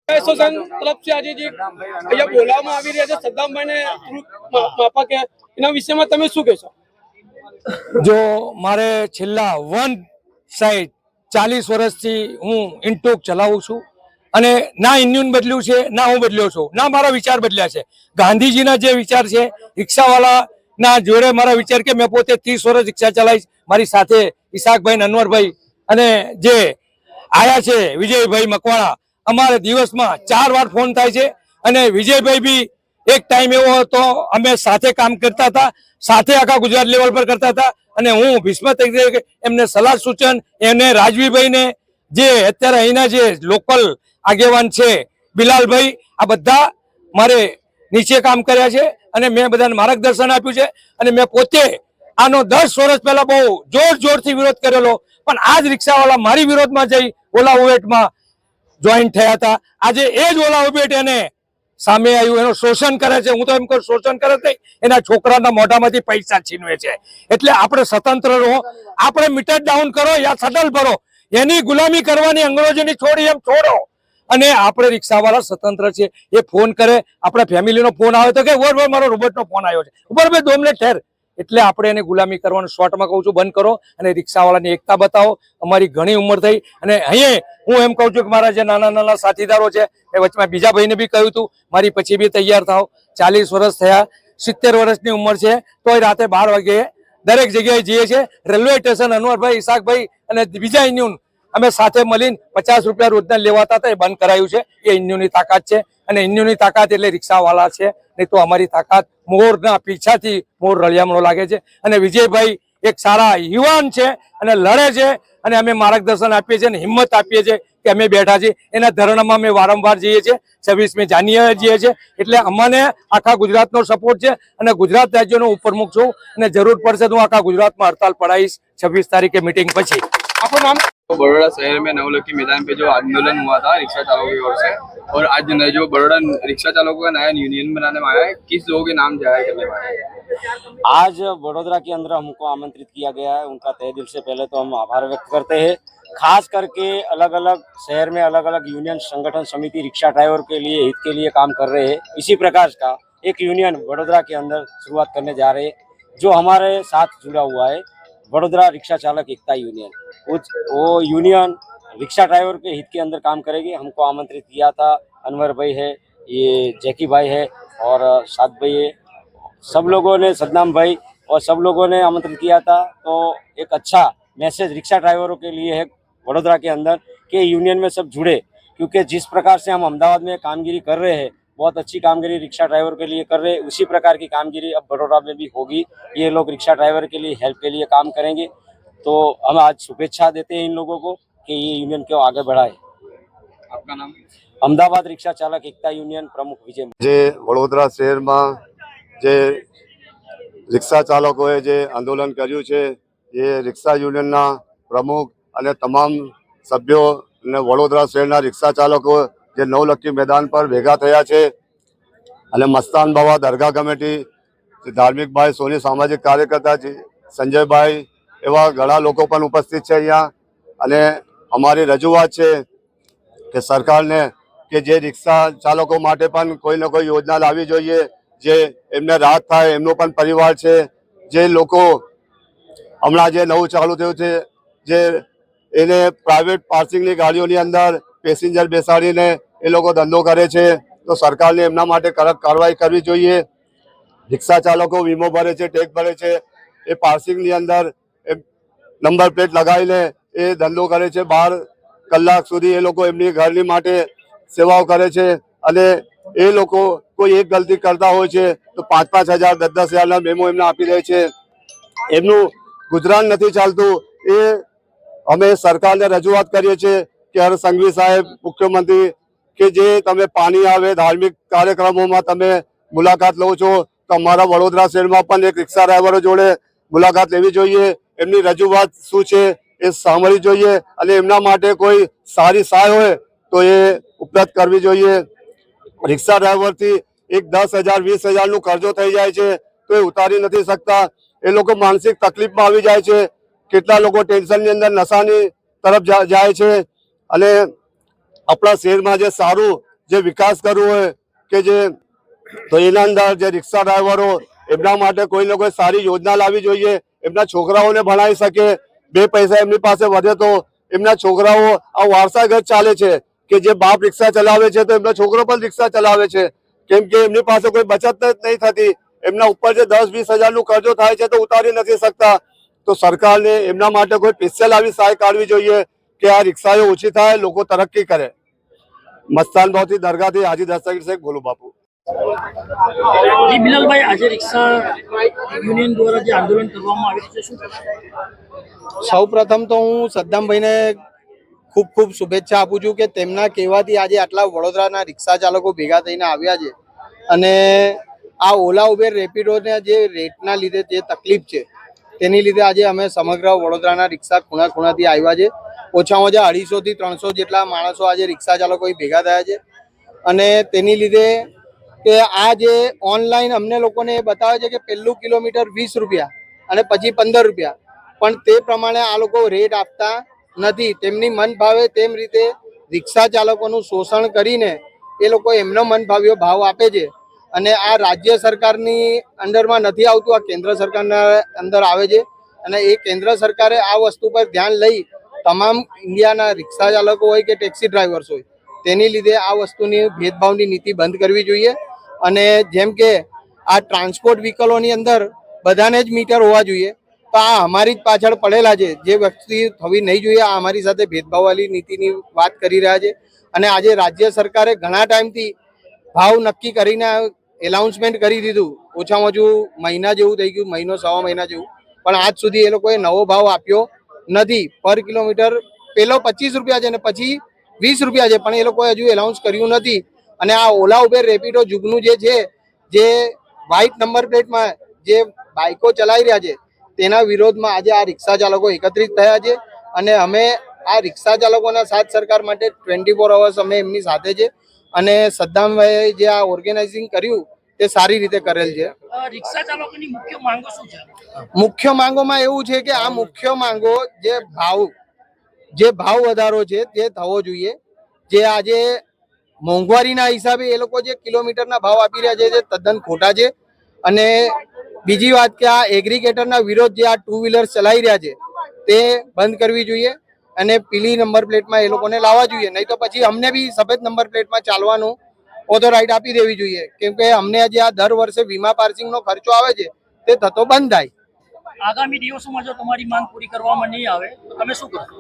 Association તરફથી આજે જે અહીંયા બોલાવવામાં આવી રહ્યા છે સદ્દામભાઈને માફક એના વિષયમાં તમે શું કહેશો? જો મારે છેલ્લા વન સાઈડ 40 વર્ષથી હું ઇન્ટોક ચલાવું છું અને ના ઇન્યુન બદલ્યું છે, ના હું બદલ્યો છું, ના મારા વિચાર બદલ્યા છે. ગાંધીજીના જે વિચાર છે, રિક્ષાવાળાના જોડે મારા વિચાર કે મેં પોતે 30 વર્ષ રિક્ષા ચલાવીશ. મારી સાથે ઈશાકભાઈ, અનવરભાઈ અને જે આયા છે વિજયભાઈ મકવાણા, અમારે દિવસમાં 4 વાર ફોન થાય છે. અને વિજયભાઈ બી એક ટાઈમ એવો હતો અમે સાથે કામ કરતા હતા, સાથે આખા ગુજરાત લેવલ પર કરતા હતા. અને હું ભીષ્મ તરીકે એમને સલાહ સૂચન, એને રાજવીભાઈને, જે અત્યારે અહીંના જે લોકલ આગેવાન છે બિલાલભાઈ, આ બધા મારે નીચે કામ કર્યા છે અને મેં બધાને માર્ગદર્શન આપ્યું છે. અને મેં પોતે આનો 10 વર્ષ પહેલા બહુ જોરથી વિરોધ કરેલો, પણ આ જ રિક્ષાવાળા મારી વિરોધમાં જઈ ઓલા ઉબેટમાં જોઈન થયા હતા. આજે એ જ ઓલા ઉબેટ એને સામે આવ્યું, એનું શોષણ કરે છે. હું તો એમ કહું શોષણ કરે નહીં, એના છોકરાના મોઢામાંથી પૈસા છીનવે છે. એટલે આપણે સ્વતંત્ર રહો, આપણે મીટર ડાઉન કરો યા સટલ ભરો, એની ગુલામી કરવાની અંગ્રેજોની છોડી એમ છોડો. અને આપણે રિક્ષાવાળા સ્વતંત્ર છે. એ ફોન કરે, આપણા ફેમિલીનો ફોન આવે તો કે ઓર મારો રોબોટનો ફોન આવ્યો છે, ઉપર ભાઈ 2 મિનિટ ઠેર. એટલે આપણે એને ગુલામી કરવાનું શોર્ટમાં કહું છું, બંધ કરો અને રિક્ષાવાળાની એકતા બતાવો. અમારી ઘણી ઉંમર થઈ અને અહીંયા હું એમ કહું છું કે મારા જે નાના સાથીદારો છે એ વચમાં બીજા ભાઈને બી કહ્યું હતું મારી પછી બી તૈયાર થાવ. 40 વર્ષ થયા, 70 વર્ષની ઉંમર છે, તોય રાતે 12 વાગે દરેક જગ્યાએ જઈએ છીએ. રેલવે સ્ટેશન અનવરભાઈ, ઈશાકભાઈ અને બીજા ઇન્યુન અમે સાથે મળીને 50 રૂપિયા રોજના લેવાતા હતા, એ બંધ કરાયું છે. એ ઇન્યુની તાકાત છે અને ઇન્યુની તાકાત એટલે રિક્ષાવાળા છે. નહીં તો અમારી તાકાત મોરના પીછાથી મોર રળિયામણો લાગે છે. અને વિજયભાઈ એક સારા યુવાન છે અને લડે છે અને અમે માર્ગદર્શન આપીએ છીએ અને હિંમત આપીએ છીએ કે અમે બેઠા છીએ. એના ધરણામાં અમે વારંવાર જઈએ છીએ, 26મી જાન્યુઆરી જઈએ છીએ. એટલે અમને આખા ગુજરાતનો સપોર્ટ છે અને ગુજરાત રાજ્યનો ઉપપ્રમુખ છું અને જરૂર પડશે તો હું આખા ગુજરાતમાં હડતાલ પડાવીશ 26 તારીખે મીટિંગ પછી. आपका नाम? बड़ौदा शहर में नवलखी मैदान पे जो आंदोलन हुआ था रिक्शा चालकों की ओर से, और आज जो बड़ौदा रिक्शा चालकों का नया यूनियन बनाने में आया है, किस लोगों के नाम जाहिर करने में आया है? आज बड़ौदा के अंदर हमको आमंत्रित किया गया है, उनका तहे दिल से पहले तो हम आभार व्यक्त करते हैं। खास करके अलग अलग शहर में अलग अलग यूनियन संगठन समिति रिक्शा ड्राइवर के लिए हित के लिए काम कर रहे हैं। इसी प्रकार का एक यूनियन बड़ौदा के अंदर शुरुआत करने जा रहे हैं, जो हमारे साथ जुड़ा हुआ है, बड़ौदा रिक्शा चालक एकता यूनियन। वो यूनियन रिक्शा ड्राइवर के हित के अंदर काम करेगी। हमको आमंत्रित किया था, अनवर भाई है, ये जैकी भाई है और साद भाई है, सब लोगों ने, सदनाम भाई और सब लोगों ने आमंत्रित किया था। तो एक अच्छा मैसेज रिक्शा ड्राइवरों के लिए है बड़ौदा के अंदर कि यूनियन में सब जुड़े, क्योंकि जिस प्रकार से हम अहमदाबाद में कामगिरी कर रहे हैं, बहुत अच्छी कामगिरी रिक्शा ड्राइवर के लिए कर रहे हैं, उसी प्रकार की कामगिरी अब बड़ौदा में भी होगी। ये लोग रिक्शा ड्राइवर के लिए हेल्प के लिए काम करेंगे। तो हम आज शुभेच्छा देते हैं इन लोगों को कि ये यूनियन को आगे बढ़ाए। आपका नाम? अहमदाबाद रिक्शा चालक एकता यूनियन प्रमुख विजय। जे वडोदरा शहर में जे रिक्शा चालकोए जे आंदोलन कर्યું છે, ये रिक्शा यूनियन प्रमुख અને તમામ સભ્યો અને વડોદરા શહેરના રિક્ષા ચાલકો જે નવલખી મેદાન પર ભેગા થયા છે અને મસ્તાન બાવા દરગાહ કમિટી, ધાર્મિક ભાઈ સોની, સામાજિક કાર્યકર્તા સંજયભાઈ, એવા ઘણા લોકો પણ ઉપસ્થિત છે અહીંયા. અને અમારી રજૂઆત છે કે સરકારને કે જે રિક્ષા ચાલકો માટે પણ કોઈ ને કોઈ યોજના લાવવી જોઈએ, જે એમને રાહત થાય. એમનો પણ પરિવાર છે. જે લોકો હમણાં જે નવું ચાલુ થયું છે, જે એને પ્રાઇવેટ પાર્કિંગની ગાડીઓની અંદર પેસેન્જર બેસાડીને એ લોકો ધંધો કરે છે, તો સરકારને એમના માટે કડક કાર્યવાહી કરવી જોઈએ. રિક્ષા ચાલકો વીમો ભરે છે, ટેક્સ ભરે છે, એ પાર્કિંગની અંદર નંબર પ્લેટ લગાવીને એ ધંધો કરે છે. 12 કલાક સુધી એ લોકો એમની ઘરની માટે સેવાઓ કરે છે. અને એ લોકો કોઈ એક ગલતી કરતા હોય છે તો 5-5 હજાર 10-10 હજારના મેમો એમને આપી દે છે. એમનું ગુજરાન નથી ચાલતું. એ અમે સરકારને રજૂઆત કરીએ છીએ કે હર સંઘવી સાહેબ, મુખ્યમંત્રી, કે જે તમે પાણી આવે ધાર્મિક કાર્યક્રમોમાં તમે મુલાકાત લો છો, તો અમારા વડોદરા શહેરમાં પણ એક રિક્ષા ડ્રાઈવરો જોડે મુલાકાત લેવી જોઈએ. એમની રજૂઆત શું છે એ સાંભળવી જોઈએ અને એમના માટે કોઈ સારી સહાય હોય તો એ ઉપલબ્ધ કરવી જોઈએ. રિક્ષા ડ્રાઈવરથી એક 10,000 20,000નું કરજો થઈ જાય છે તો એ ઉતારી નથી શકતા. એ લોકો માનસિક તકલીફમાં આવી જાય છે. કેટલા લોકો ટેન્શનની અંદર નશાની તરફ જાય છે. અને આપણા શહેરમાં જે સારું જે વિકાસ કરવો હોય કે જે તો એના અંદર જે રિક્ષા ડ્રાઈવરો એમના માટે કોઈને કોઈ સારી યોજના લાવવી જોઈએ, એમના છોકરાઓને ભણાવી શકે, 2 પૈસા એમની પાસે વધે તો એમના છોકરાઓ આ વારસાગત ચાલે છે કે જે બાપ રિક્ષા ચલાવે છે તો એમના છોકરો પણ રિક્ષા ચલાવે છે, કેમ કે એમની પાસે કોઈ બચત જ નહીં થતી, એમના ઉપર જે 10-20 હજારનું કર્જો થાય છે તો ઉતારી નથી શકતા. તો સરકારને એમના માટે કોઈ સ્પેશિયલ આવી સહાય કાઢવી જોઈએ કે આ રિક્ષાઓ ઓછી થાય, લોકો તરક્કી કરે. મસ્તાન ભાવથી દરગાહથી હાજી દસ્તગીર શેખ ભોલું બાપુ. જી બિલાલભાઈ, આજે રિક્ષા યુનિયન દ્વારા જે આંદોલન કરવામાં આવ્યું છે, શું કહેશો? સૌ પ્રથમ તો હું સદ્દામભાઈને ખૂબ ખૂબ શુભેચ્છા આપું છું કે તેમના કહેવાથી આજે આટલા વડોદરાના રિક્ષા ચાલકો ભેગા થઈને આવ્યા છે અને આ ઓલા ઉબેર રેપિડોના જે રેટના લીધે જે તકલીફ છે તેની લીધે આજે અમે સમગ્ર વડોદરાના રિક્ષા ખૂણા ખૂણાથી આવ્યા છે. ઓછામાં ઓછા 250 થી 300 જેટલા માણસો આજે રિક્ષા ચાલકો ભેગા થયા છે અને તેની લીધે કે આ જે ઓનલાઈન અમને લોકોને બતાવે છે કે પહેલું કિલોમીટર 20 રૂપિયા અને પછી 15 રૂપિયા, પણ તે પ્રમાણે આ લોકો રેટ આપતા નથી. તેમની મન ભાવે તેમ રીતે રિક્ષા ચાલકોનું શોષણ કરીને એ લોકો એમનો મન ભાવ્યો ભાવ આપે છે અને આ રાજ્ય સરકારની અંડરમાં નથી આવતું, આ કેન્દ્ર સરકારના અંદર આવે છે અને એ કેન્દ્ર સરકારે આ વસ્તુ પર ધ્યાન લઈ તમામ ઇન્ડિયાના રિક્ષા ચાલકો હોય કે ટેક્સી ડ્રાઈવર્સ હોય તેની લીધે આ વસ્તુની ભેદભાવની નીતિ બંધ કરવી જોઈએ. અને જેમ કે આ ટ્રાન્સપોર્ટ વ્હીકલોની અંદર બધાને જ મીટર હોવા જોઈએ, તો આ અમારી જ પાછળ પડેલા છે, જે વસ્તુ થવી નહીં જોઈએ. આ અમારી સાથે ભેદભાવવાળી નીતિની વાત કરી રહ્યા છે અને આજે રાજ્ય સરકારે ઘણા ટાઈમથી ભાવ નક્કી કરીને એનાઉન્સમેન્ટ કરી દીધું, ઓછામાં ઓછું મહિના જેવું થઈ ગયું, મહિનો સવા મહિના જેવું, પણ આજ સુધી એ લોકોએ નવો ભાવ આપ્યો નથી. પર કિલોમીટર પેલો 25 રૂપિયા છે ને પછી 20 રૂપિયા છે, પણ એ લોકોએ હજુ એનાઉન્સ કર્યું નથી. અને આ ઓલા ઉબેર રેપિડો જુગનું જે છે, જે વ્હાઇટ નંબર પ્લેટમાં જે બાઇકો ચલાવી રહ્યા છે તેના વિરોધમાં આજે આ રિક્ષા ચાલકો એકત્રિત થયા છે અને અમે આ રિક્ષા ચાલકોના સાથ સરકાર માટે 24 અવર્સ અમે એમની સાથે છે અને સદ્દામભાઈએ જે આ ઓર્ગેનાઇઝિંગ કર્યું તે સારી રીતે કરેલ છે. રિક્ષા ચાલકોની મુખ્ય માંગો શું છે? મુખ્ય માંગોમાં એવું છે કે આ મુખ્ય માંગો જે ભાવ વધારો છે તે થવો જોઈએ. જે આજે મોંઘવારીના હિસાબે એ લોકો જે કિલોમીટરના ભાવ આપી રહ્યા છે તે તદ્દન ખોટા છે. અને બીજી વાત કે આ એગ્રીગેટરના વિરોધ જે આ 2 વ્હીલર ચલાવી રહ્યા છે તે બંધ કરવી જોઈએ અને પીલી નંબર પ્લેટમાં એ લોકોને લાવવા જોઈએ, નહીં તો પછી અમને બી સફેદ નંબર પ્લેટમાં ચાલવાનું ઓથોરાઇટ આપી દેવી જોઈએ, કેમ કે અમને જે આ દર વર્ષે વીમા પાર્સિંગનો ખર્ચો આવે છે તે થતો બંધ થાય. આગામી દિવસોમાં જો તમારી માંગ પૂરી કરવામાં નહીં આવે તો તમે શું કરશો?